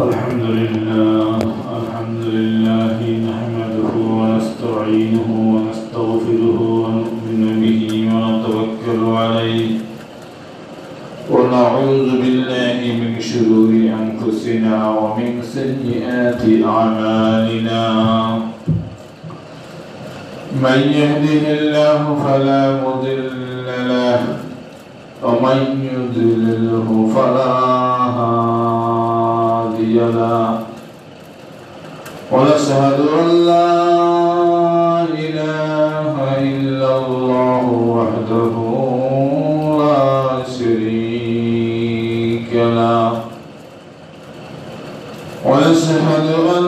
الحمد لله نحمده ونستعينه ونستغفره ونؤمن به ونتوكل عليه ونعوذ بالله من شرور أنفسنا ومن سيئات أعمالنا من يهده الله فلا مضل له ومن يضلله فلا هادي له ونشهد أن لا إله إلا الله وحده لا شريك له ونشهد أن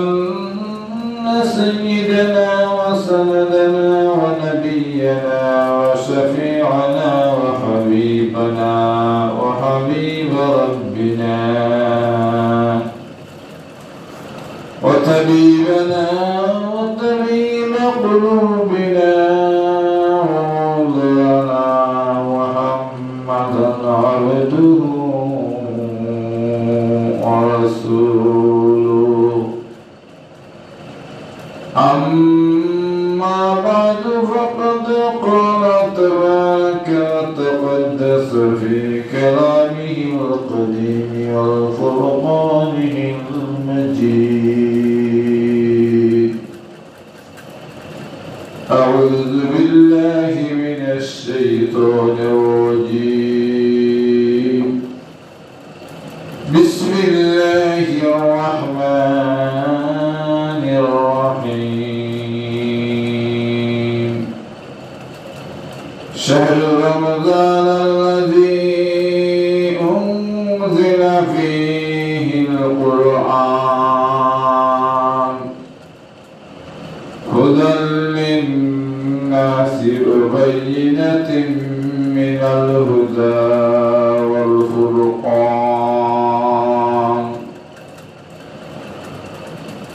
سيدنا وسندنا ونبينا وشفيعنا وحبيبنا وحبيب ربنا وطبيبنا وطبيب قلوبنا ومولانا محمدا عبده ورسوله أما بعد فقد قال تبارك وتقدس في كلامه القديم والفرقانه المجيد أعوذ بالله من الشيطان الرجيم بسم الله الرحمن الرحيم شهر رمضان الذي أنزل فيه القرآن هدى للناس وبينة من الهدى والفرقان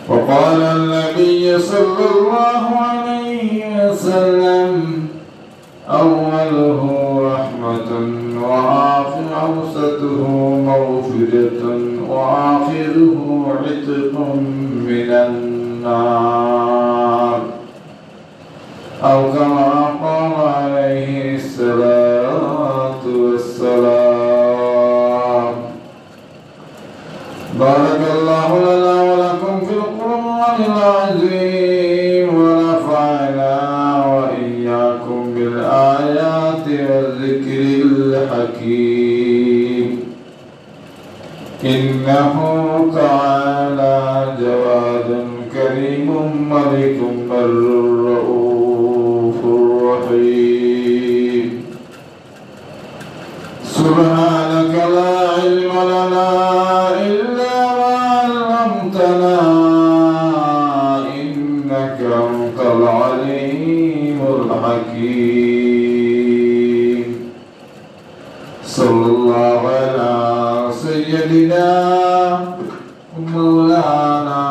وقال النبي صلى الله عليه وسلم أوله رحمة وأوسطه مغفرة وآخره عتق من النار أو كما قال عليه الصلاة والسلام بارك الله لنا ولكم في القرآن العظيم ونفعنا وإياكم بالآيات والذكر الحكيم إنه تعالى جواد كريم ملك بر رؤوف رحيم سبحانك لا علم لنا إلا ما علمتنا إنك أنت العليم الحكيم صلى الله على سيدنا مولانا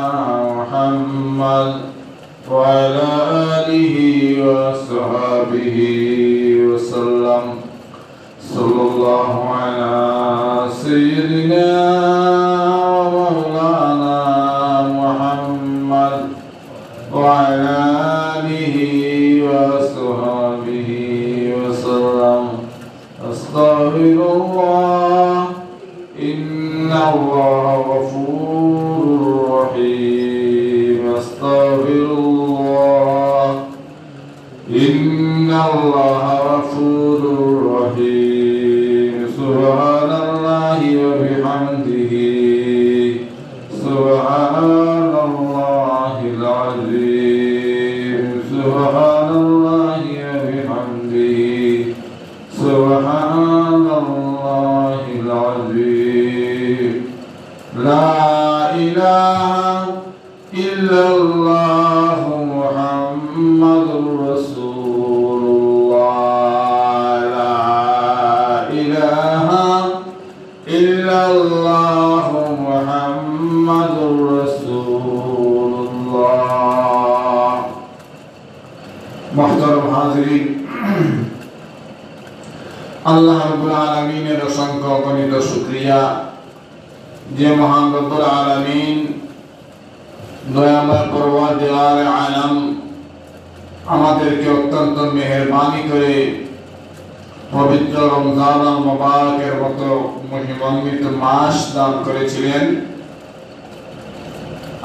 محمد وعلى آله وصحبه وسلم صلى الله على سيدنا ومولانا محمد وعلى آله وصحبه وسلم أستغفر الله إن الله غفور رحيم أستغفر الله إن الله غفور رحيم سبحان الله وبحمده سبحان الله العظيم سبحان الله وبحمده سبحان الله العظيم لا إله إلا الله محمد رسول الله لا إله إلا الله محمد رسول الله محترم حاضرين আল্লাহ রাব্বুল আলামিনের অসংখ্য অগণিত শুকরিয়া যে মহান রব্বুল আলামিন দয়াময় পরওয়ারদিগার আলম আমাদেরকে অত্যন্ত মেহেরবানি করে পবিত্র রমজান আল মুবারকের মতো মহিমান্বিত মাস দান করেছিলেন।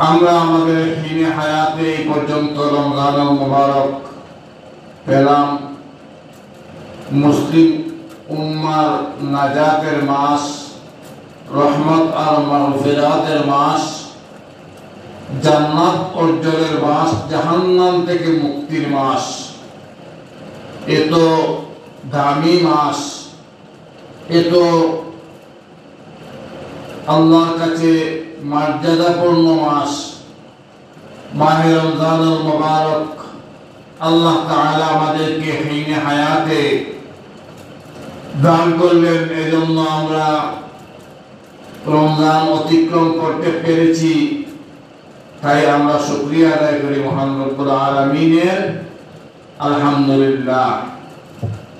আমরা আমাদের হিনে হায়াতে এই পর্যন্ত রমজান আল মুবারক পেলাম। মুসলিম উম্মার নাজাতের মাস, রহমত আর মাগফিরাতের মাস, জান্নাত অর্জনের মাস, জাহান্নাম থেকে মুক্তির মাস। এত দামি মাস, এত আল্লাহর কাছে মর্যাদাপূর্ণ মাস মাহে রমজানুল মুবারক আল্লাহ তাআলা আমাদেরকে হিনে হায়াতে দান করলেন। এজন্য আমরা রমজান অতিক্রম করতে পেরেছি, তাই আমরা শুকরিয়া আদায় করি মহান রব্বুল আলামিনের। আলহামদুলিল্লাহ।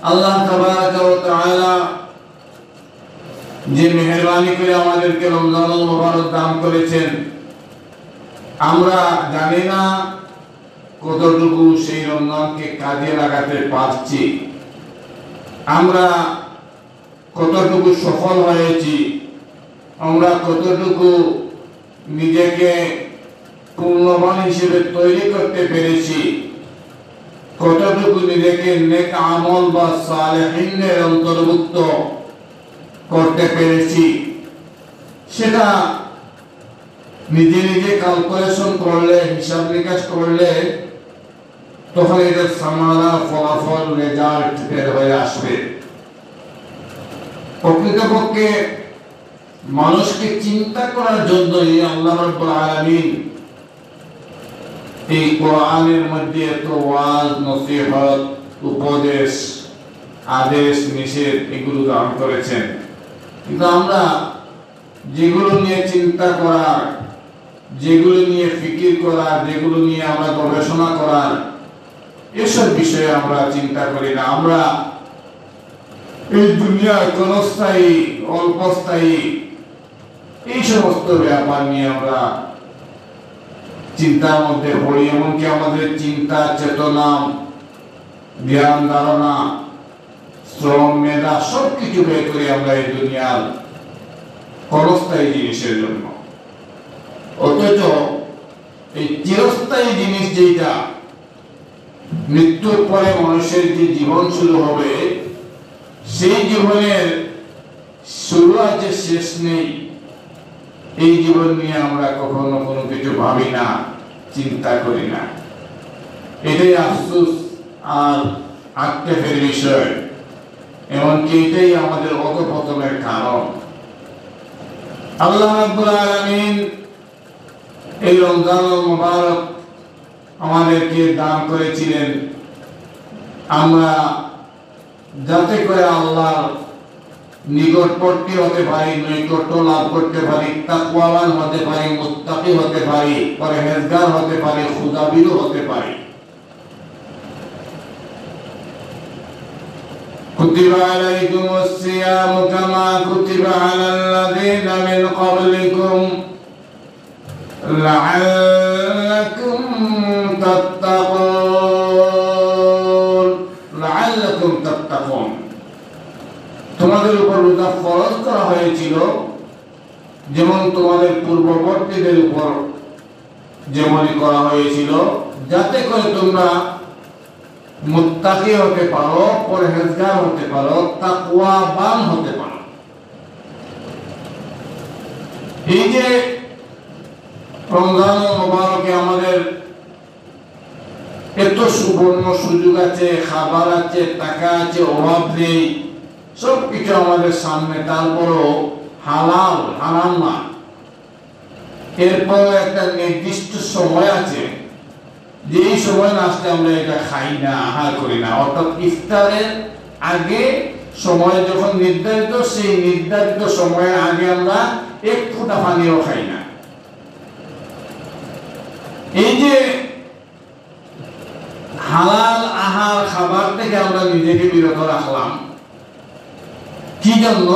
আল্লাহ তাবারাকা ওয়া তাআলা যে মেহেরবানি করে আমাদেরকে রমজানুল মুবারক দান করেছেন, আমরা জানি না কতটুকু সেই রমজানকে কাজে লাগাতে পারছি, আমরা কতটুকু সফল হয়েছি, আমরা কতটুকু নিজেকে পূর্ণবান হিসেবে তৈরি করতে পেরেছি, কতটুকু নিজেকে নেক আমল বা সালেহিনের অন্তর্ভুক্ত করতে পেরেছি, সেটা নিজে নিজে ক্যালকুলেশন করলে, হিসাব নিকাশ করলে তখন এটার সামানা ফলাফল রেজাল্ট বের হয়ে আসবে। প্রকৃতপক্ষে মানুষকে চিন্তা করার জন্যই আল্লাহ রাব্বুল আলামিন এই কোরআনের মধ্যে এত ওয়াজ, নসিহত, উপদেশ, আদেশ, নিষেধ এগুলো দান করেছেন। কিন্তু আমরা যেগুলো নিয়ে চিন্তা করার, যেগুলো নিয়ে ফিকির করার, যেগুলো নিয়ে আমরা গবেষণা করার, এসব বিষয়ে আমরা চিন্তা করি না। আমরা এই দুনিয়ার ক্ষণস্থায়ী, অল্পস্থায়ী এই সমস্ত ব্যাপার নিয়ে আমরা চিন্তার মধ্যে পড়ি। এমনকি আমাদের চিন্তা, চেতনা, জ্ঞান, ধারণা, শ্রম, মেধা সবকিছু ব্যয় করি আমরা এই দুনিয়ার ক্ষণস্থায়ী জিনিসের জন্য। অথচ এই চিরস্থায়ী জিনিস যেটা, মৃত্যুর পরে মানুষের যে জীবন শুরু হবে, সেই জীবনের শুরু আছে, শেষ নেই। এই জীবন নিয়ে আমরা কখনো কোনো কিছু ভাবি না, চিন্তা করি না। এটাই আফসোস আর আক্ষেপের বিষয়। এমনকি এটাই আমাদের অধঃপতনের কারণ। আল্লাহ রাব্বুল আলামিন এই রমজানুল মুবারক আমাদেরকে দান করেছিলেন, আমরা যাতে করে আল্লাহর নিকটবর্তী হতে পারি, নৈকট্য লাভ করতে পারি, তাকওয়াবান হতে পারি, মুত্তাকি হতে পারি, পরহেজগার হতে পারি, খুদাবিরু হতে পারি। কুতিবা আলাইকুমুস সিয়ামু কামা কুতিবা আলাল লাযিনা মিন ক্বাবলিকুম লাআল্লাকুম তাত্তাকুন। তোমাদের উপর রোজা ফরজ করা হয়েছিল যেমন তোমাদের পূর্ববর্তীদের উপর যেমনই করা হয়েছিল, যাতে করে তোমরা মুত্তাকি হতে পারো, পরহেজগার হতে পারো, তাকওয়াবান হতে পারো। এই যে রমজানুল মুবারকে আমাদের এত সুবর্ণ সুযোগ আছে, খাবার আছে, টাকা আছে, অভাব নেই, সবকিছু আমাদের সামনে, তারপরও হালাল, হারাম না। এরপর একটা নির্দিষ্ট সময় আছে, যে এই সময় না আসলে আমরা এটা খাই না, আহার করি না। অর্থাৎ ইফতারের আগে সময় যখন নির্ধারিত, সেই নির্ধারিত সময়ের আগে আমরা এক ফোঁটা পানিও খাই না। এই যে হালাল আহার খাবার থেকে আমরা নিজেকে বিরত রাখলাম, কি জন্য?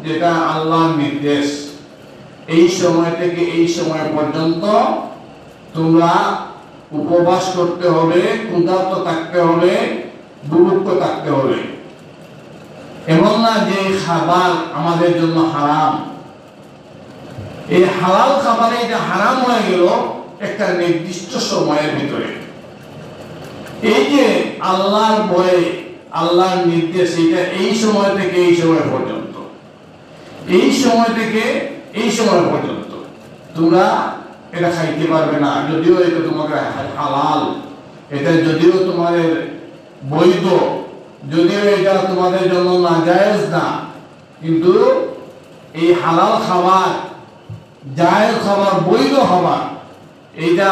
যেটা আল্লাহর নির্দেশ। এই সময় থেকে এই সময় পর্যন্ত তোমরা উপবাস করতে হবে, ক্ষুধার্ত থাকতে হবে, দুর্ভিক্ষ থাকতে হবে। এমন না যে খাবার আমাদের জন্য হারাম, এই হালাল খাবারে এটা হারাম হয়ে গেল একটা নির্দিষ্ট সময়ের ভিতরে। এই যে আল্লাহর ভয়ে, আল্লাহর নির্দেশ, এটা এই সময় থেকে এই সময় পর্যন্ত, এই সময় থেকে এই সময় পর্যন্ত তোমরা এটা খাইতে পারবে না। যদিও এটা তোমাদের হালাল, এটা যদিও তোমাদের বৈধ, যদিও এটা তোমাদের জন্য নাজায়েজ না, কিন্তু এই হালাল খাবার, জায়েজ খাবার, বৈধ খাবার, এটা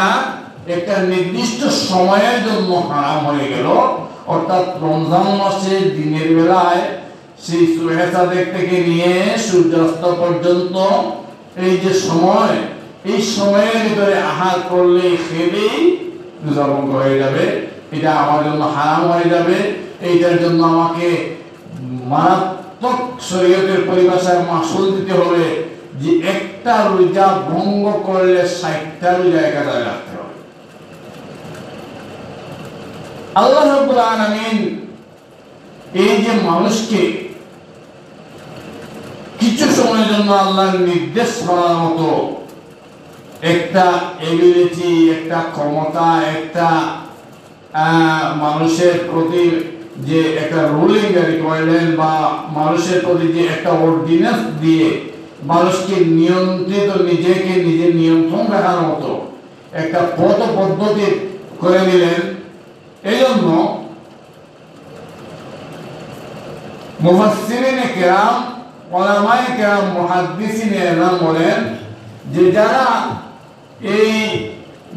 একটা নির্দিষ্ট সময়ের জন্য হারাম হয়ে গেল। অর্থাৎ রমজান মাসের দিনের বেলায় সেই সুবহানাল্লাহ থেকে নিয়ে সূর্যাস্ত পর্যন্ত এই যে সময়, এই সময়ের ভিতরে আহার করলে, খেলেই রোজা ভঙ্গ হয়ে যাবে, এটা আমার জন্য হারাম হয়ে যাবে। এইটার জন্য আমাকে মারাত্মক শরীয়তের পরিভাষায় মাসুল দিতে হবে, যে একটা রোজা ভঙ্গ করলে 60টা রোজা একাধারে রাখতে হবে। আল্লাহ রাব্বুল আলামিন এই যে মানুষকে কিছু সময়ের জন্য আল্লাহর নির্দেশ করার মতো একটা এবিলিটি, একটা ক্ষমতা, একটা মানুষের প্রতি যে একটা রুলিং জারি করলেন, বা মানুষের প্রতি যে একটা অর্ডিন্যান্স দিয়ে মানুষকে নিয়ন্ত্রিত, নিজেকে নিজে নিয়ন্ত্রণ রাখার মতো একটা পথ পদ্ধতি করে দিলেন। এই জন্য মুফাসসিরিনে কিরাম, উলামায়ে কিরাম, মুহাদ্দিসিনে ইসলাম বলেন যে যারা এই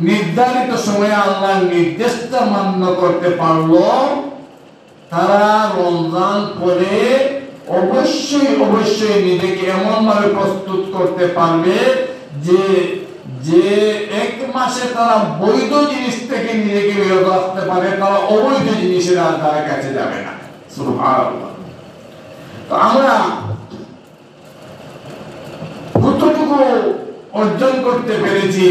নির্ধারিত সময়ে আল্লাহর নির্দেশটা মান্য করতে পারলো, তারা রমজান পরে অবশ্যই অবশ্যই নিজেকে এমন ভাবে প্রস্তুত করতে পারবে যে যে এক মাসে তারা বৈধ জিনিস থেকে নিজেকে বিরত রাখতে পারে, তারা অবৈধ জিনিসের দ্বারা কাছে যাবে না। সুবহানাল্লাহ। তো আমরা কতটুকু অর্জন করতে পেরেছি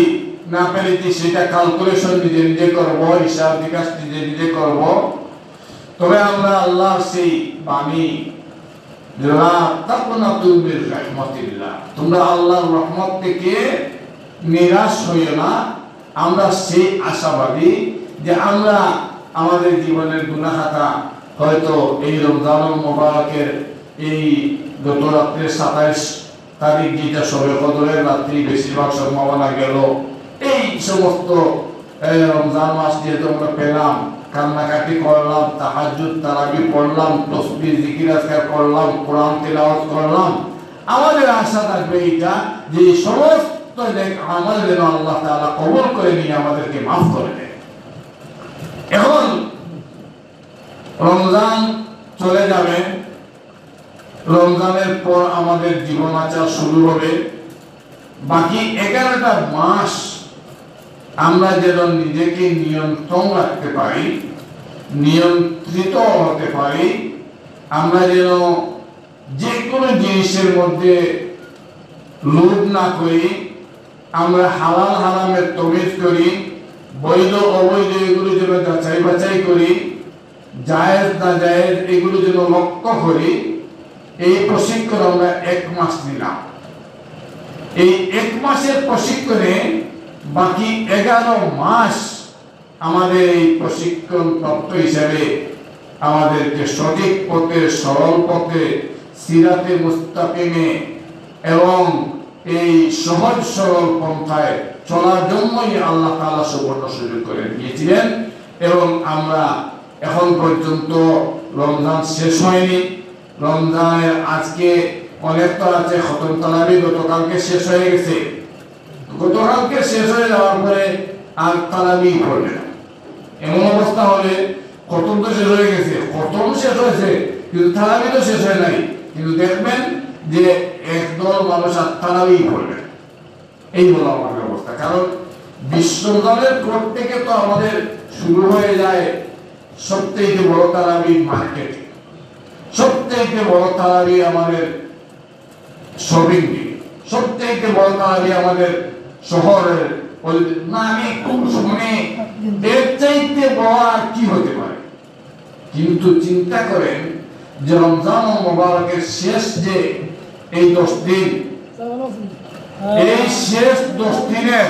না পেরেছি সেটা ক্যালকুলেশন নিজে নিজে করব, হিসাব নিকাশ নিজে নিজে করব। তবে আমরা আল্লাহর সেই বাণী, তোমরা আল্লাহর রহমত থেকে নিরাশ হইও না। আমরা সেই আশাবাদী যে আমরা আমাদের জীবনের গুনাহ খাতা হয়তো এই রমজানুল মুবারকের এই গত রাত্রে 27 তারিখ, যেটা শবে কদরের রাত্রি বেশিরভাগ সম্ভাবনা গেল, এই সমস্ত রমজান মাস যেহেতু আমরা পেলাম, কান্নাকাটি করলাম, তাহাজ্জুদ তারাবি পড়লাম, তাসবিহ জিকির আজকার করলাম, কোরআন তেলাওয়াত করলাম, আমাদের আশা থাকবে এটা যে সমস্ত আমল যেন আল্লাহ তাআলা কবুল করে নিয়ে আমাদেরকে মাফ করে দেয়। এখন রমজান চলে যাবে, রমজানের পর আমাদের জীবন আচার শুরু হবে। বাকি 11টা মাস আমরা যেন নিজেকে নিয়ন্ত্রণ রাখতে পারি, নিয়ন্ত্রিত হতে পারি। আমরা যেন যে কোনো জিনিসের মধ্যে লোভ না করি, আমরা হালাল হারামের তমিজ করি, বৈধ অবৈধ এগুলো যেন যাচাই বাছাই করি, জায়েজ না জায়েজ এগুলো যেন লক্ষ্য করি। এই প্রশিক্ষণ আমরা 1 মাস নিলাম। এই 1 মাসের প্রশিক্ষণে বাকি 11 মাস আমাদের এই প্রশিক্ষণ প্রাপ্ত হিসেবে আমাদেরকে সঠিক পথে, সরল পথে, সিরাতে মুস্তাকিমে এবং এই সহজ সরল পন্থায় চলার জন্যই আল্লাহ তাআলা সুবর্ণ সুযোগ করে দিয়েছিলেন। এবং আমরা এখন পর্যন্ত রমজান শেষ হয়নি। রমজানের আজকে অনেক তো আছে, খতম তারাবি গতকালকে শেষ হয়ে গেছে। গতকালকে শেষ হয়ে যাওয়ার পরে আর তারাবি পড়বে না, এমন অবস্থা হলে খতম তো শেষ হয়ে গেছে, খতম শেষ হয়েছে কিন্তু তারাবি তো শেষ হয় নাই। কিন্তু দেখবেন যে একদল মানুষ আর তারাবি পড়বে, এই হলো আমাদের অবস্থা। কারণ বিশ্ববিদ্যালয়ের পর থেকে তো আমাদের শুরু হয়ে যায় সবথেকে বড় তারাবি মার্কেট, সবথেকে বড় তারাবি আমাদের শপিং ডে, সবথেকে বড় তারাবি আমাদের শহরের না, আমি খুব শুনে এর চাইতে বড় আর কি হতে পারে। কিন্তু চিন্তা করেন যে রমজান মুবারকের শেষ যে এই 10 দিন, এই শেষ 10 দিনের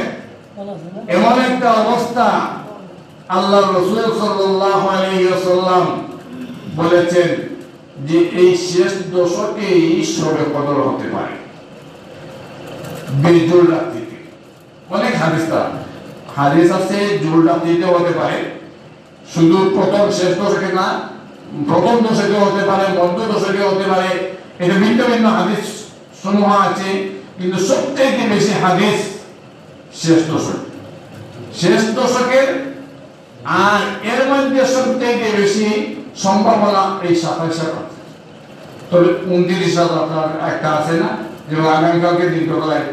এমন একটা অবস্থা আল্লাহ রাসূল সাল্লাল্লাহু আলাইহি ওয়াসাল্লাম বলেছেন যে এই শেষ দশকে শবে কদর হতে পারে, বেজুল রাত্রিতে। অনেক হাদিস আছে জুল রাত্রিতে হতে পারে, শুধু প্রথম শেষ দশকে না, প্রথম দশকে হতে পারে, মধ্য দশকে হতে পারে। এটা ভিন্ন ভিন্ন হাদিস সমূহ আছে, কিন্তু সবথেকে বেশি হাদিস শেষ দশকের। আর এর মধ্যে সবথেকে বেশি সম্ভাবনা এই 27 তবে 29 আপনার একটা আছে না, যেমন আগামীকালকে দীর্ঘকালায়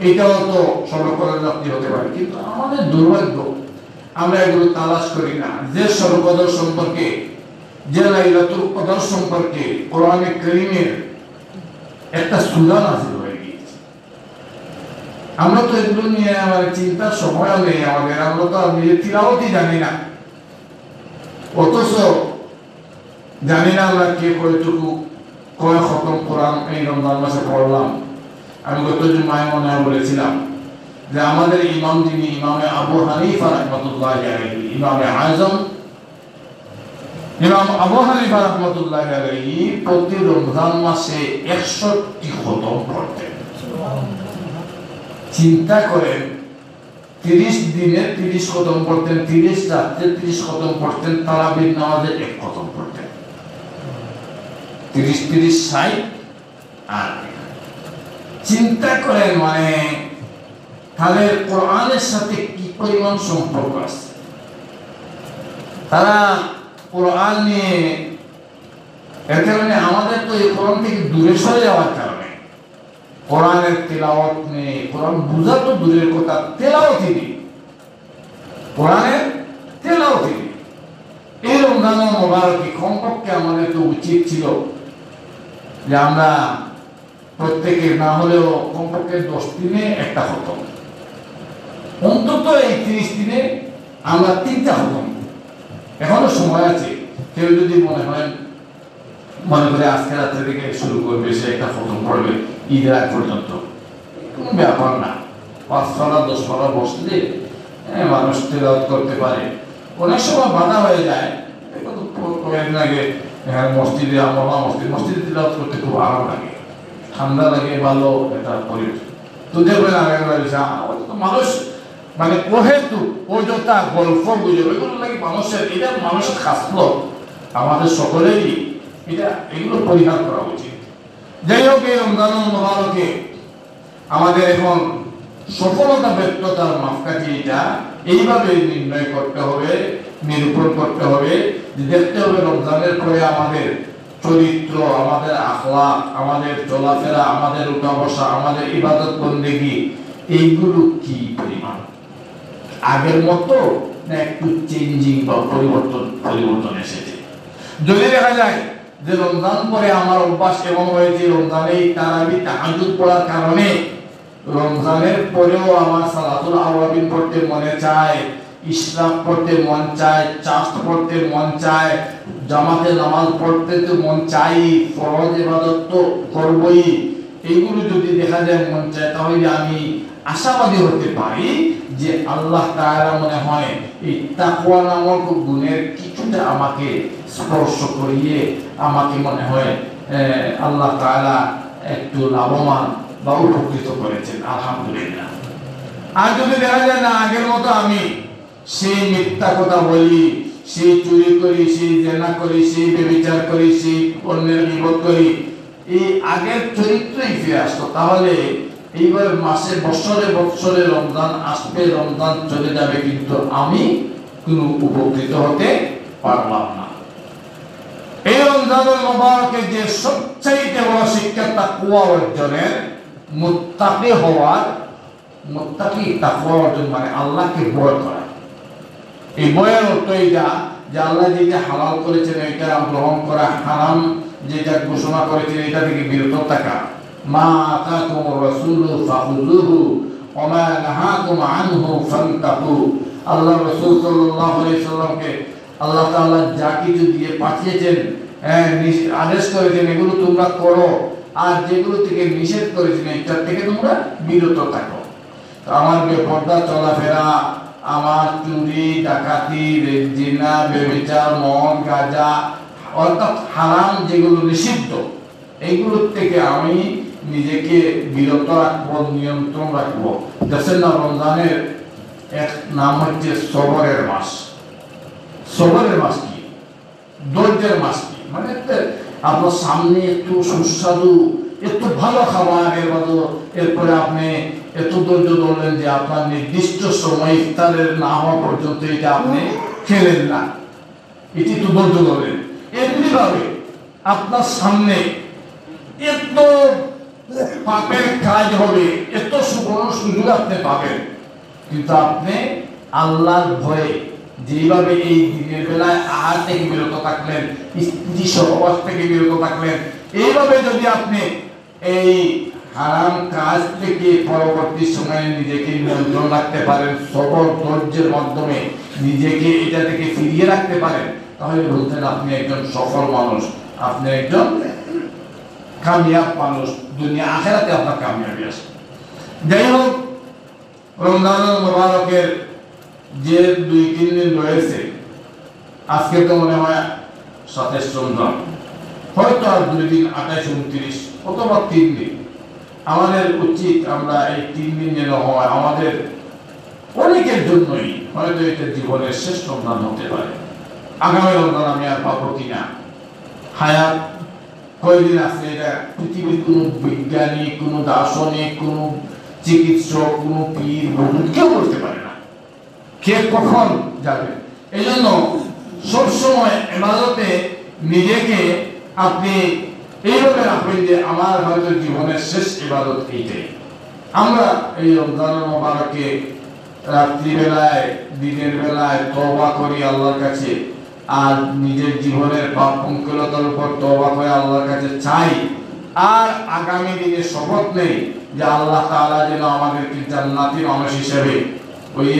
এইটাও তো সর্বকদর রাত্রি হতে পারে। কিন্তু আমাদের দুর্ভাগ্য, আমরা এগুলো তালাশ করি না। যে সর্বকদর সম্পর্কে, যে লাইলাতুল কদর সম্পর্কে কোরআনে কারীমের একটা সূরা নাযিল হয়ে গিয়েছে, আমরা তো এগুলো নিয়ে আমার চিন্তার সময় নেই আমাদের। আমরা তো তিলাওয়াতই জানি না, অথচ জানি না আমরা কে কয় খতম কোরআন এই রমজান মাসে পড়লাম। আমি গত জুমায় মনে হয় বলেছিলাম যে আমাদের ইমাম যিনি ইমামে আবু হানিফা রাহমাতুল্লাহি আলাইহি, ইমামে আযম ইমাম আবু হানিফা রাহমাতুল্লাহি আলাইহি প্রতি রমজান মাসে 61টি খতম পড়তেন। চিন্তা করেন, 30 দিনে 30 খতম পড়তেন, 30 রাতে 30 খতম পড়তেন, তারাবির নামাজে 1 খতম পড়তেন। 30 30 60 আর চিন্তা করেন, মানে তাদের কোরআনের সাথে কি পরিমাণ সম্পর্ক আছে। তারা কোরআন নিয়ে, এর কারণে আমাদের তো এই কোরআন থেকে দূরে সরে যাওয়ার কারণে কোরআনের তেলাওয়াত নেই, কোরআন বুঝা তো দূরের কথা, তেলাওয়াতই নেই, কোরআনের তেলাওয়াতই নেই। এই রমজান মুবারকে কমপক্ষে আমাদের তো উচিত ছিল যে আমরা প্রত্যেকে না হলেও কমপক্ষে 10 দিনে একটা খতম, অন্তত এই 30 দিনে আমরা 3টা খতম। এখনো সময় আছে, কেউ যদি মনে করে আজকে রাত্রে থেকে শুরু করবে, সে একটা খতম পড়বে ঈদের আগ পর্যন্ত, কোনো ব্যাপার না। 5 পারা 10 পারা বসলে মানুষ তেলাওয়াত করতে পারে। অনেক সময় বাধা হয়ে যায়। কয়েকদিন আগে মসজিদে, আমরা মসজিদে তেলাওয়াত করতে খুব আরাম লাগে, ঠান্ডা লাগে, ভালো একটা পরিবেশ। তুই মানুষ মানে ওহেতু অযথা গল্প গুজব এগুলো লাগে মানুষের, এটা মানুষের খাসলো, আমাদের সকলেরই এগুলো পরিহার করা উচিত। যাই হোক, এই রমজান মুবারকে আমাদের এখন সফলতা ব্যর্থতার মাপকাঠি এটা এইভাবে নির্ণয় করতে হবে, নিরূপণ করতে হবে, দেখতে হবে রমজানের পরে আমাদের চরিত্র, আমাদের আখলাক, আমাদের চলাফেরা, আমাদের উঠা বসা, আমাদের ইবাদত বন্দেগী এইগুলো কি পরিমাণ আগের মতো না একটু চেঞ্জিং বা পরিবর্তন এসেছে। যদি দেখা যায় যে রমজান পরে আমার অভ্যাস এমন হয়েছে, রমজানে তারাবি তাহাজ্জুদ পড়ার কারণে রমজানের পরেও আমার সালাতুল আওয়াবিন পড়তে মনে চায়, ইশরাক পড়তে মন চায়, চাষ্ট পড়তে মন চায়, জামাতে নামাজ পড়তে তো মন চাই, ফরজ ইবাদত তো করবই, এইগুলো যদি দেখা যায় মন চায়, তাহলে আমি আশাবাদী হতে পারি যে আল্লাহ তাআলা মনে হয় এই তাকওয়া নামক গুণের কিছুটা আমাকে স্পর্শ করিয়ে আমাকে মনে হয় আল্লাহ তাআলা একটু লাভবান বা উপকৃত করেছেন, আলহামদুলিল্লাহ। আর যদি দেখা যায় না আগের মতো আমি সেই মিথ্যা কথা বলি, সেই চুরি করি, সেই জেনা করি, সেই ব্যভিচার করি, সেই অন্যের গীবত করি, এই আগের চরিত্রই ফিরে আসতো, তাহলে এইবার মাসে বৎসরে রমজান আসবে, রমজান চলে যাবে, কিন্তু আমি কোনো উপকৃত হতে পারলাম না। এই রমজানুল মুবারকে যে সবচেয়ে বড় শিক্ষা তাকওয়া অর্জনের, মুত্তাকি হওয়ার, মুত্তাকি তাকওয়া অর্জন মানে আল্লাহকে ভয় করা। এই ভয়ের অর্থ এটা যে আল্লাহ যেটা হালাল করেছেন এটা গ্রহণ করা, হারাম যেটা ঘোষণা করেছেন এটা থেকে বিরত থাকা। মা আতাকুমুর রাসূলু ফাখুযুহু ওয়া মা নাহাকুম আনহু ফান্তাহু। আল্লাহ রাসূল সাল্লাল্লাহু আলাইহি সাল্লামকে আল্লাহ তাআলা যা কিছু দিয়ে পাঠিয়েছেন, আদেশ করেছেন এগুলো তোমরা করো, আর যেগুলো থেকে নিষেধ করেছেন এটা থেকে তোমরা বিরত থাকো। আমার বেপরদা চলাফেরা, আমার চুরি ডাকাতি জিনা ব্যভিচার মদ গাঁজা অর্থাৎ হারাম যেগুলো নিষিদ্ধ এইগুলোর থেকে আমি নিজেকে বিরত রাখবো, নিয়ন্ত্রণ রাখবো। দেশের না রমজানের এক নাম হচ্ছে সবরের মাস। সবরের মাস কি? ধৈর্যের মাস কি? মানে আপনার সামনে একটু সুস্বাদু একটু ভালো খাবার এরপরে আপনি এত ধৈর্য ধরলেন যে আপনার নির্দিষ্ট সময় ইফতারের না হওয়া পর্যন্ত এটা আপনি খেলেন না, এটি একটু ধৈর্য ধরলেন। এমনি ভাবে আপনার সামনে এত পাপের কাজ হবে, এত সুবর্ণ সুযোগ আপনি পাবেন, কিন্তু আপনি আল্লাহর ভয়ে যেভাবে এই দিনের বেলায় আহার থেকে বিরত থাকলেন, স্ত্রী সহবাস থেকে বিরত থাকলেন, এইভাবে যদি আপনি এই হারাম কাজ থেকে পরবর্তী সময়ে নিজেকে নিয়ন্ত্রণ রাখতে পারেন, সবর ধৈর্যের মাধ্যমে নিজেকে এটা থেকে ফিরিয়ে রাখতে পারেন, তাহলে বলতেন আপনি একজন সফল মানুষ, আপনি একজন কামিয়াব মানুষ, দুনিয়া আখিরাতে আপনার কামিয়াবি আছে। যাই হোক, রমজানুল মুবারকের যে 2-3 দিন রয়েছে, আজকে তো মনে হয় 27 রমজান, হয়তো আর 2 দিন 28, 29 অথবা 3 দিন। আমাদের উচিত আমরা এই 3 দিন যেন হয় আমাদের অনেকের জন্যই হয়তো এটা জীবনের শেষ রমজান হতে পারে। আগামী রমজান আমি আর পাবো কিনা, হায়াত কয়দিন আছে, এটা পৃথিবীর কোনো বিজ্ঞানী, কোনো দার্শনিক, কোনো চিকিৎসক, কোনো পীর বন্ধু কেউ বলতে পারে না কে কখন যাবে। এই জন্য সবসময় ইবাদতে নিজেকে আপনি এইভাবে রাখবেন যে আমার হয়তো জীবনের শেষ ইবাদত এইটাই। আমরা এই রমজানুল মুবারকে রাত্রিবেলায় দিনের বেলায় তওবা করি আল্লাহর কাছে, আর নিজের জীবনের পাপ পঙ্কিলতার উপর তওবা করে আল্লাহর কাছে চাই, আর আগামী দিনে শপথ নেই যে আল্লাহ তাআলা যেন আমাদেরকে জান্নাতি মানুষ হিসেবে ওই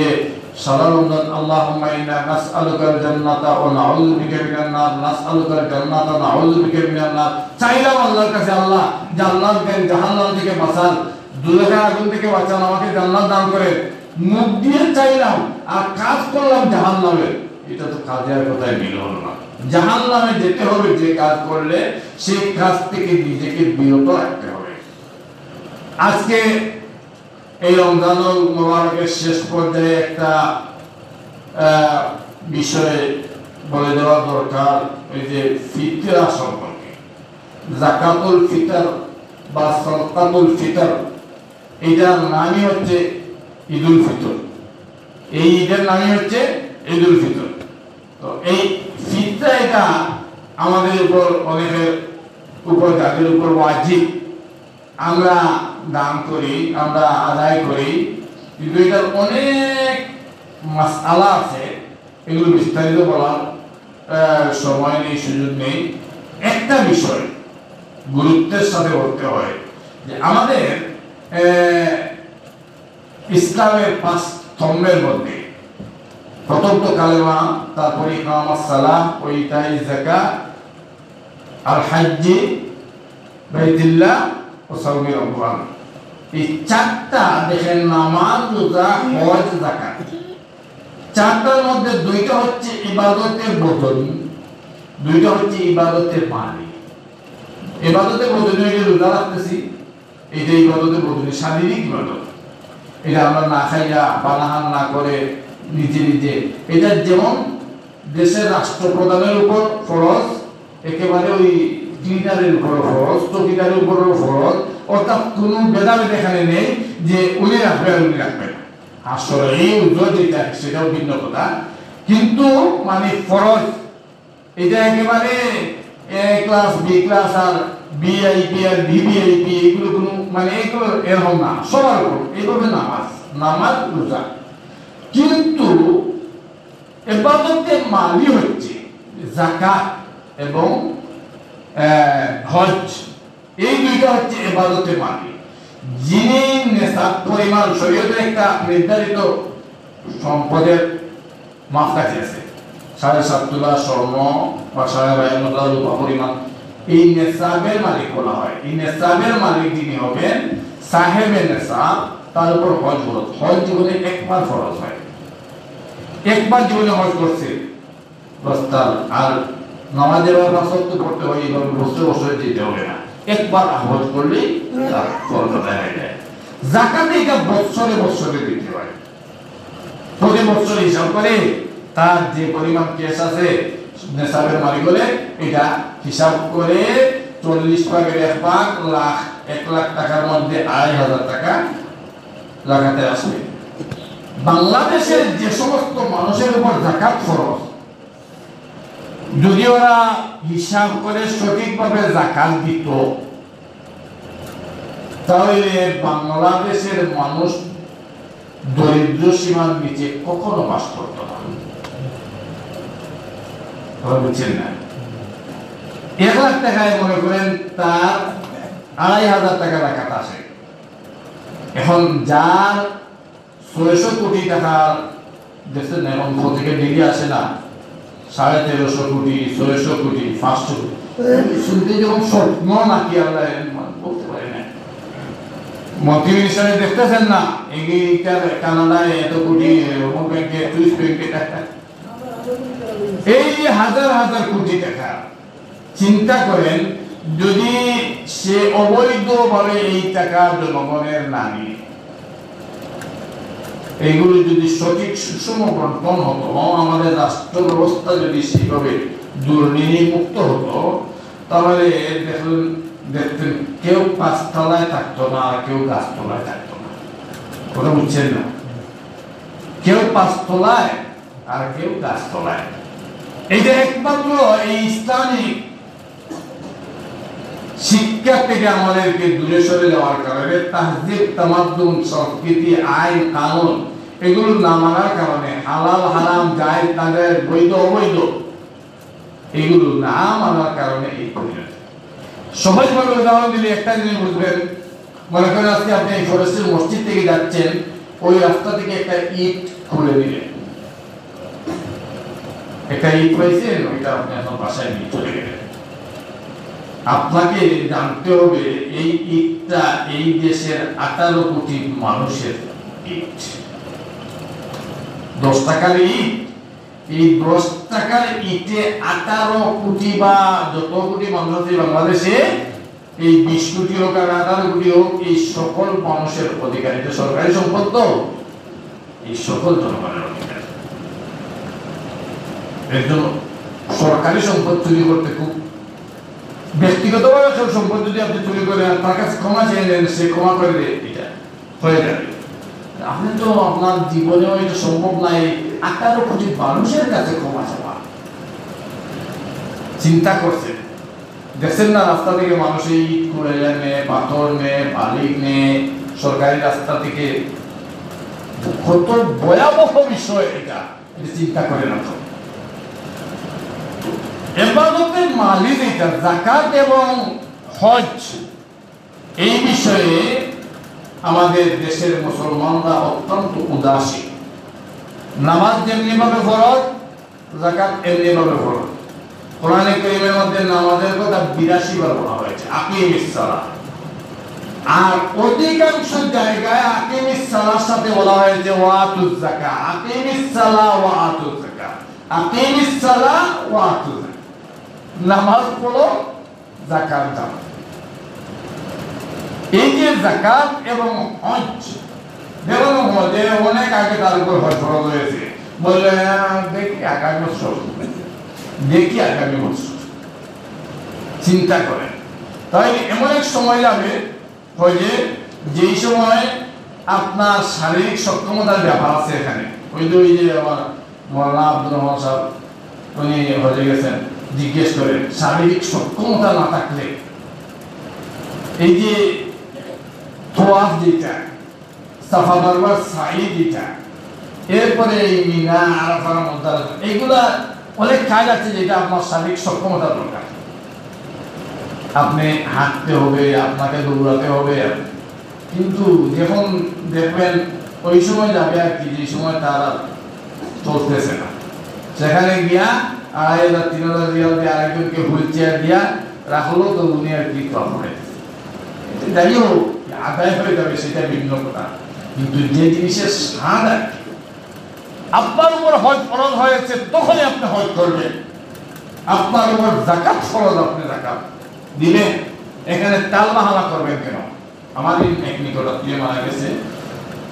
সারা রমজান আল্লাহুম্মা ইন্না নাসআলুকাল জান্নাতা ওয়া নাউযু বিকা মিনান নার, নাসআলুকাল জান্নাতা নাউযু বিকা মিনান নার, চাইলাম আল্লাহর কাছে আল্লাহ জান্নাত দেন, জাহান্নাম থেকে বাঁচান, দুজকের আগুন থেকে বাঁচান, আমাকে জান্নাত দান করেন। মুখ দিয়ে চাইলাম আর কাজ করলাম জাহান্নামের, এটা তো কাজের কথায় মিল হলো না। জাহান্নামে যেতে হবে যে কাজ করলে সেই কাজ থেকে নিজেকে বিরত রাখতে হবে। আজকে এই রমজানুল মুবারকের শেষ পর্যায়ে একটা বিষয় বলে দেওয়া দরকার, এই যে ফিতরা সম্পর্কে। যাকাতুল ফিতর বা সাদকাতুল ফিতর, এটার নামই হচ্ছে ঈদুল ফিতর। এই ঈদের নামই হচ্ছে ঈদুল ফিতর। তো এই ফিতরা এটা আমাদের উপর, অনেকের উপর, যাদের উপর ওয়াজিব, আমরা দান করি, আমরা আদায় করি, কিন্তু এটার অনেক মাসআলা আছে, এগুলো বিস্তারিত বলার সময় নেই, সুযোগ নেই। একটা বিষয় গুরুত্বের সাথে বলতে হয় যে আমাদের ইসলামের 5 স্তম্ভের মধ্যে প্রথম তো কালেমা, তারপরে ইকামাস সালাহ, ইতাই যাকাত, আর হজ্জে বাইতুল্লাহ ও সাওমে রমজান। এই 4টা দেখেন, নামাজ, রোজা, হজ, যাকাত, 4টার মধ্যে 2টা হচ্ছে ইবাদতের বদল, 2টা হচ্ছে ইবাদতের মানে। ইবাদতের বদল হইলে রোজা রাখতেছি, এটা ইবাদতের বদল, শারীরিক ইবাদত। এটা আমরা না খাইয়া বানাহান না করে নিজে নিজে, এটা যেমন দেশের রাষ্ট্রপ্রধানের উপর ফরজ, একেবারে ওই ক্লিনারের উপর ফরজ, চকিদারের উপর ফরজ, অর্থাৎ কোনো ভেদাভেদ এখানে নেই যে উনি রাখবেন উনি রাখবেন। আসলে এই উদ্যোগ যেটা সেটাও ভিন্ন কথা, কিন্তু মানে ফরজ এটা একেবারে এ ক্লাস, বি ক্লাস, আর বিআইপি আর ভিভিআইপি, এগুলো কোনো মানে এগুলো এরকম না, সবার উপর এইভাবে নামাজ রোজা। কিন্তু ইবাদতের মালি হচ্ছে যাকাত এবং হজ। এই দুইটা হচ্ছে ইবাদতের মাটি। যিনি নেশাব পরিমাণ শরীয়তে একটা নির্ধারিত সম্পদের মাপকাঠি আছে, 7.5 তোলা স্বর্ণ বা 52 তোলা রূপা পরিমাণ, এই নেশাবের মালিক বলা হয়। এই নেশাবের মালিক যিনি হবেন সাহেবে নেশাব, তার উপর হজ ফরজ। হজ জীবনে একবার ফরজ হয়, একবার জীবনে হজ করছে তার আর নামাজের রাসত্ব করতে হয়, এইভাবে বছরে বছরে যেতে হবে না, একবার হজ করলেই তার ফরজ আদায় হয়ে যায়। যাকাতে এটা বছরে বছরে দিতে হয়, প্রতি বছর হিসাব করে তার যে পরিমাণ কেস আছে নেশাবের মালিক হলে এটা হিসাব করে 40 ভাগের 1 ভাগ, 1 লাখ টাকার মধ্যে 2,500 টাকা জাকাতে আসবে। বাংলাদেশের যে সমস্ত মানুষের উপর যাকাত ফরজ, যদি ওরা হিসাব করে সঠিকভাবে যাকাত দিত, তাহলে বাংলাদেশের মানুষ দরিদ্র সীমার নিচে কখনো বাস করত না। বুঝছেন না? 1 লাখ টাকায় মনে করেন তার 2,500 টাকা যাকাত আসে। এখন যার 600 কোটি টাকা দেখছেন এখন থেকে ডেলি আসে না, 1350 কোটি, 600 কোটি, 500 কোটি, শুনতে যখন স্বপ্ন নাকি আল্লাহ বলতে পারে না। মন্ত্রী মিনিস্টারে দেখতেছেন না, এইটার কানাডায় এত কোটি, অমুক ব্যাংকে, সুইস ব্যাংকে টাকা, এই হাজার হাজার কোটি টাকা। চিন্তা করেন যদি সে অবৈধভাবে এই টাকা জনগণের না নিয়ে, এইগুলো যদি সঠিক সুষম বন্টন হতো, আমাদের রাষ্ট্র ব্যবস্থা যদি সেইভাবে দুর্নীতি মুক্ত হতো, তাহলে দেখতেন কেউ 5 তলায় থাকতো না, আর কেউ গাছতলায় থাকতো না। কথা বুঝছেন না? কেউ 5 তলায় আর কেউ গাছতলায়। এইটা একমাত্র এই ইসলামিক শিক্ষা থেকে আমাদেরকে দূরে সরে যাওয়ার কারণে, তাহজিব, তামাদ্দুন, সংস্কৃতি, আইন, কানুন এগুলো না মানার কারণে, হালাল হারাম, জায়েজ নাজায়েজ, বৈধ অবৈধ এগুলো না মানার কারণে এই পরিণতি। সহজভাবে উদাহরণ দিলে একটা জিনিস বুঝবেন। মনে করেন আজকে আপনি এই ফরেস্টের মসজিদ থেকে যাচ্ছেন, ওই রাস্তা থেকে একটা ইট খুলে দিলেন, একটা ইট পাইছেন, ওইটা আপনি এখন বাসায় নিয়ে চলে গেলেন। আপনাকে জানতে হবে এই ইটটা এই দেশের 18 কোটি মানুষের ইট। 10 টাকার ইট, এই 10 টাকার ইটে 18 কোটি বা যত কোটি মানুষ আছে বাংলাদেশে, এই 20 কোটি হোক আর 18 কোটি হোক, এই সকল মানুষের অধিকার। এটা সরকারি সম্পদ, তো এই সকল জনগণের অধিকার। এর জন্য সরকারি সম্পদ চুরি করতে খুব, ব্যক্তিগতভাবে সব সম্পদ যদি আপনি চুরি করে তার কাছে ক্ষমা চেয়ে নেন, সে ক্ষমা করে দেয়, এটা হয়ে যাবে। আপনি তো আপনার জীবনেও এটা সম্ভব নাই 18 কোটি মানুষের কাছে ক্ষমা চাওয়া। চিন্তা করছেন, দেখছেন না রাস্তা থেকে মানুষ ইট খুঁড়ে নেয়, পাথর নেয়, বালি নেয় সরকারি রাস্তা থেকে। কত ভয়াবহ বিষয় এটা, চিন্তা করে না তো। ইবাদতের মালিক এটা যাকাত এবং হজ, এই বিষয়ে আমাদের দেশের মুসলমানরা অত্যন্ত উদাসীন। নামাজ যেমনি ভাবে ফরজ, যাকাত এমনি ভাবে ফরজ। কোরআনে কারীমের মধ্যে নামাজের কথা 82 বার বলা হয়েছে, আকিমিস সালাহ। আর অধিকাংশ জায়গায় আকিমিস সালাহর সাথে বলা হয়েছে ওয়াতুজ যাকাত। আকিমিস সালাহ ওয়া আতুজ যাকাত, আকিমিস সালাহ ওয়া আতুজ যাকাত। নামাজ পড়ো, যাকাত দাও। এই যে যাকাত এবং হজ, দেখুন হজে অনেক আগে তার উপর হজ ফরজ হয়েছে, বললে দেখি আগামী বছর, দেখি আগামী বছর। চিন্তা করেন, তাই এমন এক সময় যাবে হজে, যেই সময় আপনার শারীরিক সক্ষমতার ব্যাপার আছে এখানে। ওই যে আমার মৌলানা আব্দুর রহমান সাহেব, উনি হজে গেছেন, জিজ্ঞেস করেন শারীরিক সক্ষমতা না থাকলে এই যে তোয়াফ যেটা, সাফা মারওয়ার সাই যেটা, এরপরে এই মিনা, আরাফা, মুজদালিফা, এইগুলা অনেক কাজ আছে যেটা আপনার শারীরিক সক্ষমতা দরকার। আপনি হাঁটতে হবে, আপনাকে দৌড়াতে হবে, কিন্তু যখন দেখবেন ওই সময় যাবে আর কি, যে সময় তারা চলতেছে না, সেখানে গিয়া 2,500-3,000 রিয়াল দিয়ে আরেকজনকে হুইল চেয়ার দিয়া রাখলো, তো উনি আর কি করে যাই হোক আদায় হয়ে যাবে, সেটা ভিন্ন কথা। কিন্তু যে জিনিসের স্বাদ আর কি, আপনার উপর হজ ফরজ হয়েছে তখনই আপনি হজ করবেন, আপনার উপর যাকাত ফরজ, আপনি যাকাত দিলেন, এখানে তাল বাহানা করবেন কেন? আমাদের এক নিকটাত্মীয় মারা গেছে,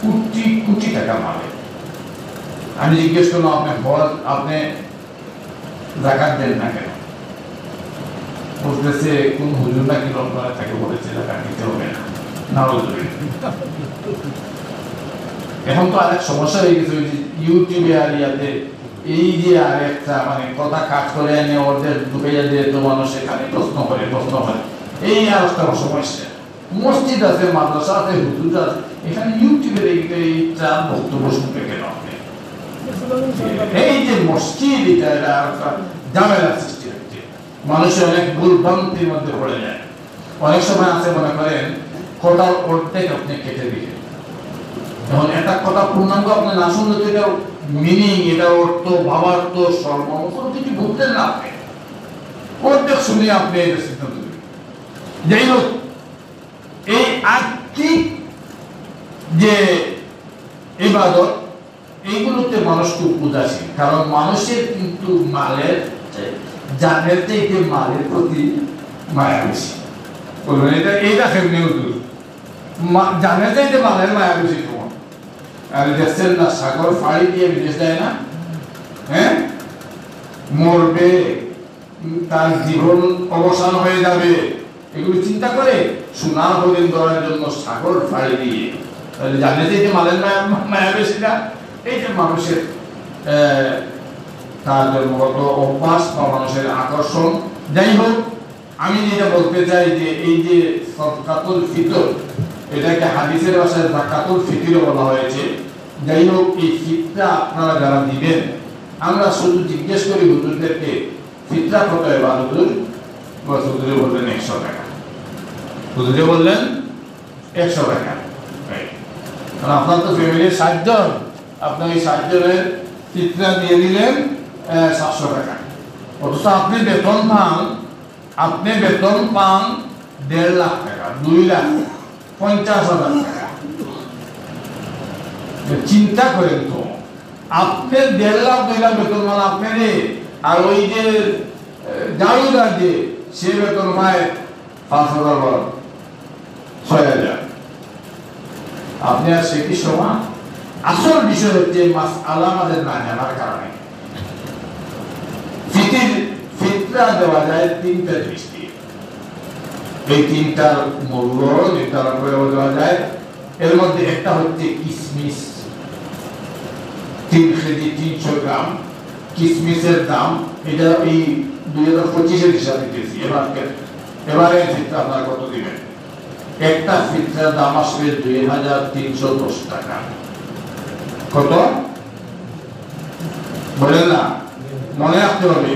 কোটি কোটি টাকা মারে। আমি জিজ্ঞেস করলাম আপনি হজ, আপনি যাকাত দেন না কেন? বলতেছে কোন হুজুর নাকি রমজানে তাকে বলেছে যাকাত দিতে হবে না। এখন তো আরেক সমস্যা হয়ে গেছে, ইউটিউবে আর ইয়াতে এই যে আরেকটা মানে কথা কাজ করে এনে ওদের ঢুকাইয়া দিয়ে তো মানুষ এখানে প্রশ্ন করে, এই আর একটা সমস্যা। মসজিদ আছে, মাদ্রাসা আছে, হুজুর আছে, এখানে ইউটিউবের এইটা বক্তব্য শুনতে কেন আপনি? এই যে মসজিদ, এটা একটা ঝামেলা সৃষ্টি হচ্ছে, মানুষের অনেক ভুল ভ্রান্তির মধ্যে পড়ে যায়। অনেক সময় আছে মনে করেন কথার অর্ধেক আপনি কেটে দিলেন, এখন একটা কথা পূর্ণাঙ্গ আপনি না শুনলে তো এটা মিনিং, এটা অর্থ, ভাবার্থ, সর্বম কোনো কিছু বুঝতেন না, আপনি অর্ধেক শুনে আপনি এটা সিদ্ধান্ত নেবেন। যাই হোক, এই আর্থিক যে ইবাদত, এইগুলোতে মানুষ খুব উদাসীন, কারণ মানুষের কিন্তু মালের জানের চাইতে মালের প্রতি মায়া বেশি। বলবেন এটা এইটা কেমনি হুজুর? জানের চাইতে মালের মায়া বেশি তোমার? আর দেখছেন না সাগর ফাড়ি দিয়ে বিদেশ দেয় না, হ্যাঁ, মরবে, তার জীবন অবসান হয়ে যাবে, এগুলো চিন্তা করে সোনার হরিণ ধরার জন্য সাগর ফাড়ি দিয়ে, তাহলে জানে যে মালের মায়া বেশি না? এই যে মানুষের তার জন্মগত অভ্যাস বা মানুষের আকর্ষণ। যাই হোক, আমি যেটা বলতে চাই যে এই যে সাদকাতুল ফিতর, এটাকে হাদিসের ভাষায় যাকাতুল ফিতরও বলা হয়েছে। যাই হোক, এই ফিতরা আপনারা যারা দিবেন, আমরা শুধু জিজ্ঞেস করি হুজুরদেরকে ফিতরা কত এবার হুজুর? হুজুরে বললেন 100 টাকা। হুজুরে বললেন 100 টাকা। আপনার তো ফ্যামিলির 60 জন, আপনার এই 60 জনের ফিতরা দিয়ে দিলেন 700 টাকা। অথচ আপনি বেতন পান 1.5 লাখ টাকা, 2,50,000 টাকা। চিন্তা করেন তো, আপনি 1.5 লাখ 2 লাখ বেতন পান আপনার, আর ওই যে জারুদার যে সে বেতন পায় 5,000 বা 6,000। আপনি আর সে কি সমান? আসল বিষয় হচ্ছে মাসআলা আমাদের না জানার কারণে। ফিতরা দেওয়া যায় 3টা জিনিস দিয়ে, এই 3টার মূল্য যেটার উপরে দেওয়া যায়, এর মধ্যে একটা হচ্ছে কিসমিস, 3 কেজি 300 গ্রাম কিসমিসের দাম, এটা এই 2025-এর হিসাবে দিয়েছি। এবারে ফিতরা আপনার কত দিবেন? একটা ফিতরার দাম আসবে 2,310 টাকা। কত বলেন না? মনে রাখতে হবে,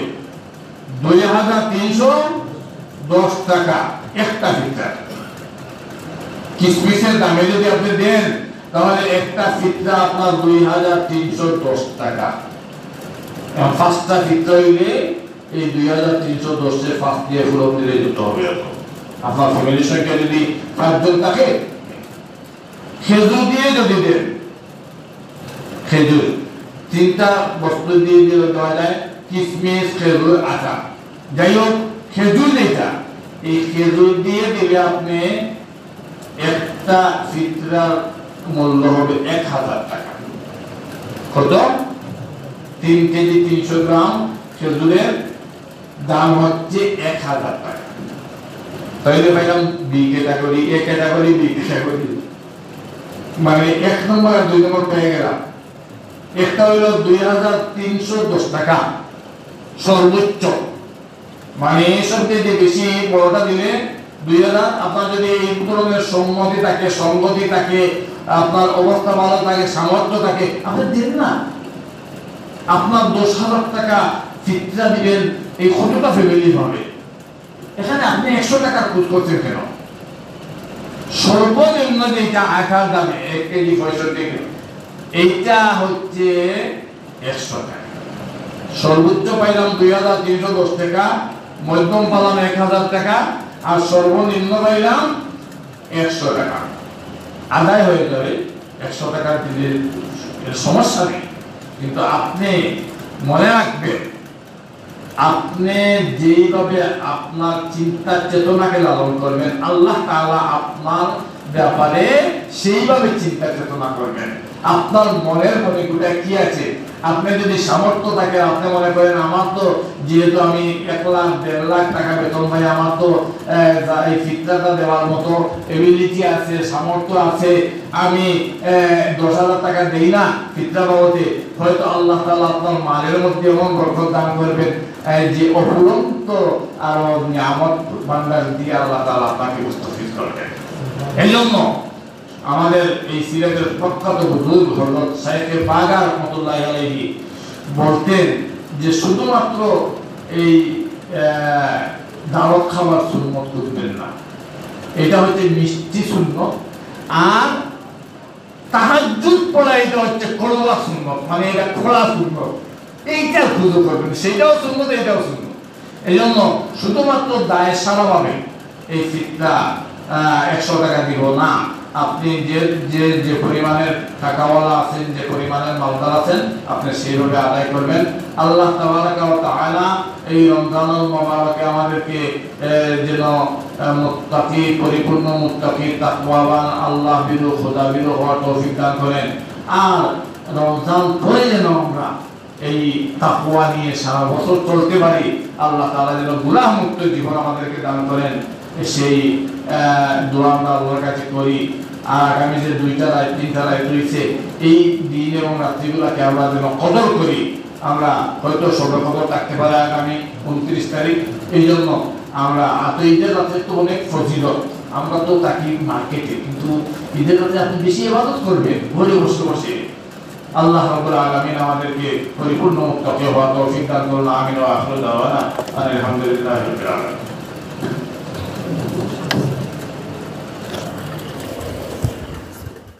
2,310 টাকা একটা ফিতরা। কিসমিসের দামে যদি আপনি দেন, তাহলে একটা ফিতরা আপনার 2,310 টাকা। এখন 5টা ফিতরা হইলে এই 2,310-এ 5 দিয়ে ফুল দিলে দিতে হবে। আপনার ফ্যামিলির সংখ্যা যদি 5 জন থাকে, খেজুর দিয়ে যদি দেন, খেজুর 3টা বস্তু দিয়ে দিলে দেওয়া যায়, কিসমিস, খেজুর, আটা। যাই হোক, খেজুর যেটা, এই খেজুর দিয়ে দিলে আপনি একটা ফিতরার মূল্য হবে 1,000 টাকা। কত? 3 কেজি 300 গ্রাম খেজুরের দাম হচ্ছে 1,000 টাকা। তাইলে ভাইলাম B category, A category, B category, মানে 1 নম্বর আর 2 নম্বর পেয়ে গেলাম। একটা হইল 2,310 টাকা সর্বোচ্চ, মানে সবচেয়ে বেশি বড়টা দিলে 2,000। আপনার যদি এই ধরনের সম্মতি থাকে, সংগতি থাকে, আপনার অবস্থা ভালো থাকে, সামর্থ্য থাকে, আপনি দেন না। আপনার 10,000 টাকা ফিতরা দিবেন, এই কতটা ফ্যামিলি হবে? এখানে আপনি 100 টাকার খোঁজ করছেন কেন? সর্বনিম্ন যেটা আটার দামে 1 কেজি 65 কিলো, এইটা হচ্ছে 100 টাকা। সর্বোচ্চ পাইলাম 2310 টাকা, মধ্যম পাইলাম 1000 টাকা, আর সর্বনিম্ন পাইলাম 100 টাকা। আদায় হয়ে যাবে 100 টাকার দিনের সমস্যা নেই। কিন্তু আপনি মনে রাখবেন, আপনি যেভাবে আপনার চিন্তা চেতনাকে লালন করবেন, আল্লাহ তাআলা আপনার ব্যাপারে সেইভাবে চিন্তা চেতনা করবেন। আপনার মনের মনে গুটা কি আছে, আপনি যদি সামর্থ্য থাকে, আপনি মনে করেন আমার তো যেহেতু আমি 1 লাখ 1.5 লাখ টাকা বেতন পাই, আমার তো এই ফিতরাটা দেওয়ার মতো এবিলিটি আছে, সামর্থ্য আছে, আমি 10,000 টাকা দেই না ফিতরা বাবদে, হয়তো আল্লাহ তাআলা আপনার মালের মধ্যে এমন বরকত দান করবেন যে অফুরন্ত আর নিয়ামত ভান্ডার দিয়ে আল্লাহ তাআলা আপনাকে মুস্তাফিজ করবেন। এজন্য আমাদের এই সিরাজের প্রখ্যাত বুজুর্গ হযরত শাইখ বাগা রাহমাতুল্লাহি আলাইহি বলতেন যে শুধুমাত্র এই দাওয়াত খাবার সুন্নত করবেন না, এটা হচ্ছে মিষ্টি সুন্নত, আর তাহাজ্জুদ পড়া এটা হচ্ছে খোলা সুন্নত, মানে এটা খোলা সুন্নত, এইটা খুঁজে করবেন, সেটাও সুন্নত, এটাও সুন্নত। এই জন্য শুধুমাত্র দায় সারাভাবে এই ফিতরা 100 টাকা দিব না, আপনি যে যে যে পরিমাণের টাকাওয়ালা আছেন, যে পরিমাণের মালদার আছেন, আপনি সেইভাবে আদায় করবেন। আল্লাহ তাবারাকা ওয়া তাআলা এই রমজানুল মুবারকে আমাদেরকে যেন মুত্তাকি, পরিপূর্ণ মুত্তাকি, তাকওয়াবান, আল্লাহ বিরু, খোদা বিরু হওয়ার তৌফিক দান করেন। আর রমজান পরে যেন আমরা এই তাকওয়া নিয়ে সারা বছর চলতে পারি, আল্লাহ তাআলা যেন গুনাহ মুক্ত জীবন আমাদেরকে দান করেন, সেই দোয়া আমরা আল্লাহর কাছে করি। আর আগামী যে 2টা রাত 3টা রাত রয়েছে, এই দিন এবং রাত্রিগুলোকে আমরা যেন কদর করি। আমরা হয়তো সবে কদর থাকতে পারে আগামী 29 তারিখ, এই জন্য আমরা ঈদের রাতে তো অনেক ফজিলত, আমরা তো থাকি মার্কেটে, কিন্তু ঈদের রাতে আপনি বেশি ইবাদত করবেন ঘরে বসে বসে। আল্লাহ রাব্বুল আলামিন আমাদেরকে পরিপূর্ণ মুত্তাকি হওয়ার তৌফিক দান করুন। আমিন ওয়া আখিরু দাওয়ানা আলহামদুলিল্লাহি রাব্বিল আলামিন।